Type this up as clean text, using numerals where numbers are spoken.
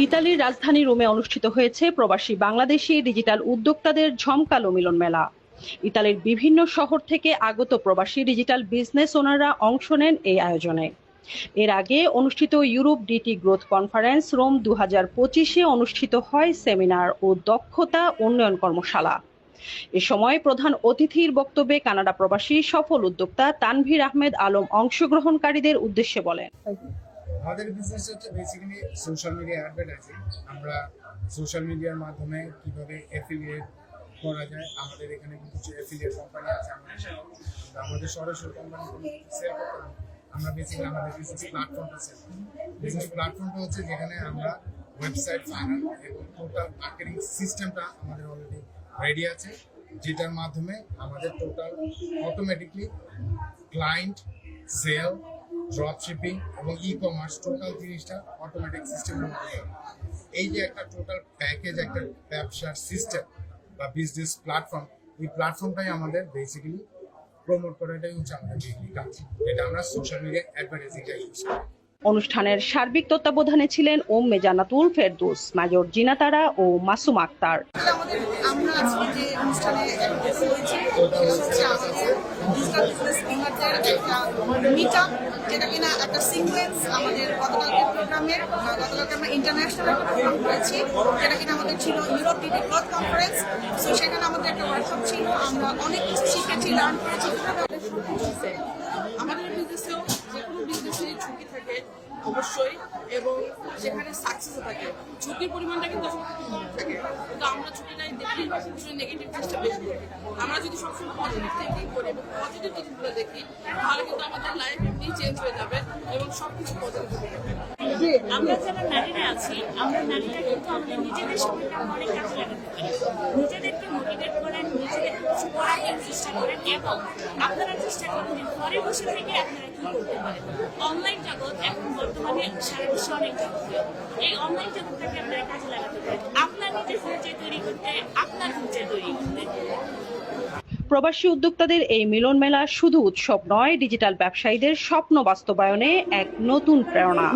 ইতালির রাজধানী রোমে অনুষ্ঠিত হয়েছে প্রবাসী বাংলাদেশি ডিজিটাল উদ্যোক্তাদের ঝমকালো মিলন মেলা। ইতালির বিভিন্ন শহর থেকে আগত প্রবাসী ডিজিটাল বিজনেস ওনাররা অংশ নেন এই আয়োজনে। এর আগে অনুষ্ঠিত Europe DT growth conference Rome 2025-এ অনুষ্ঠিত হয় সেমিনার ও দক্ষতা উন্নয়ন কর্মশালা। এ সময় প্রধান অতিথির বক্তব্যে কানাডা প্রবাসী সফল উদ্যোক্তা তানভীর আহমেদ আলম অংশগ্রহণকারীদের উদ্দেশ্যে বলেন, আমাদের বিজনেস হচ্ছে বেসিক্যালি সোশ্যাল মিডিয়া অ্যাডভার্টাইজিং। আমরা সোশ্যাল মিডিয়ার মাধ্যমে কিভাবে অ্যাফিলিয়েট করা যায়, আমাদের এখানে কিছু অ্যাফিলিয়েট কোম্পানি আছে, আমাদের সরাসরি কোম্পানি সেল করতে হবে। আমরা বেসিক্যালি আমাদের বিজনেস প্ল্যাটফর্মটা সেল করি। বিজনেস প্ল্যাটফর্মটা হচ্ছে যেখানে আমরা ওয়েবসাইট, ফাইনাল এবং টোটাল মার্কেটিং সিস্টেমটা আমাদের অলরেডি রেডি আছে, যেটার মাধ্যমে আমাদের total automatically client, sale, drop shipping এবং ই কমার্স টোটাল জিনিসটা অটোমেটিক সিস্টেমের মধ্যে। এই যে একটা টোটাল প্যাকেজ, একটা ব্যবসার সিস্টেম বা বিজনেস প্ল্যাটফর্ম, এই প্ল্যাটফর্মটাই আমাদের বেসিক্যালি প্রমোট করাটাই হচ্ছে আমাদের বেসিক কাজ। এটা আমরা সোশ্যাল মিডিয়া অ্যাডভার্টাইজিংটা ইউজ করি। অনুষ্ঠানের সার্বিক তত্ত্বাবধানে ছিলেন ওম্মে জান্নাতুল ফেরদৌস, মেজর জিনাতারা ও মাসুম আক্তার। আমরা আজকে যে অনুষ্ঠানে হয়েছি সেটা হচ্ছে আমাদের ডিজিটাল বিজনেস ওনারদের একটা মিটআপ, যেটা কিনা একটা সিকোয়েন্স আমাদের গতকালকের প্রোগ্রামের। গতকালকে আমরা ইন্টারন্যাশনাল একটা প্রোগ্রাম করেছি, যেটা কিনা আমাদের ছিল Europe DT growth conference. So সেখানে আমাদের একটা ওয়ার্কশপ ছিল, আমরা অনেক কিছু শিখেছি, লার্ন করেছি। আমাদের বিজনেসেও যে কোনো বিজনেসে ঝুঁকি থাকে অবশ্যই, এবং সেখানে সাকসেসও থাকে। ঝুঁকির পরিমাণটা কিন্তু আসলে কম থাকে, কিন্তু আমরা ঝুঁকিটাই দেখি, নেগেটিভ জিনিসটা বেশি দেখি। আমরা যদি সবসময় পজিটিভ থিঙ্কিং করি এবং পজিটিভ জিনিসগুলো দেখি, তাহলে কিন্তু আমাদের লাইফ এমনি চেঞ্জ হয়ে যাবে এবং সবকিছু পজিটিভ হয়ে যাবে। আমরা যারা নারীরা আছি, আমরা নারীরা কিন্তু আমাদের নিজেদের সময়টা অনেক কাজে লাগাতে পারি। নিজেদেরকে মোটিভেট করেন, নিজেদেরকে কিছু করার চেষ্টা করেন এবং আপনারা চেষ্টা করেন যে ঘরে বসে থেকে আপনারা কি করতে পারেন। অনলাইন জগৎ এখন বর্তমানে সারা বিশ্বে অনেক জনপ্রিয়। এই অনলাইন জগৎটাকে আপনারা কাজে লাগাতে পারেন আপনার নিজের ফিউচার তৈরি করতে, আপনার ফিউচার তৈরি করতে। প্রবাসী উদ্যোক্তাদের এই মিলন মেলা শুধু উৎসব নয়, ডিজিটাল ব্যবসায়ীদের স্বপ্ন বাস্তবায়নে এক নতুন প্রেরণা।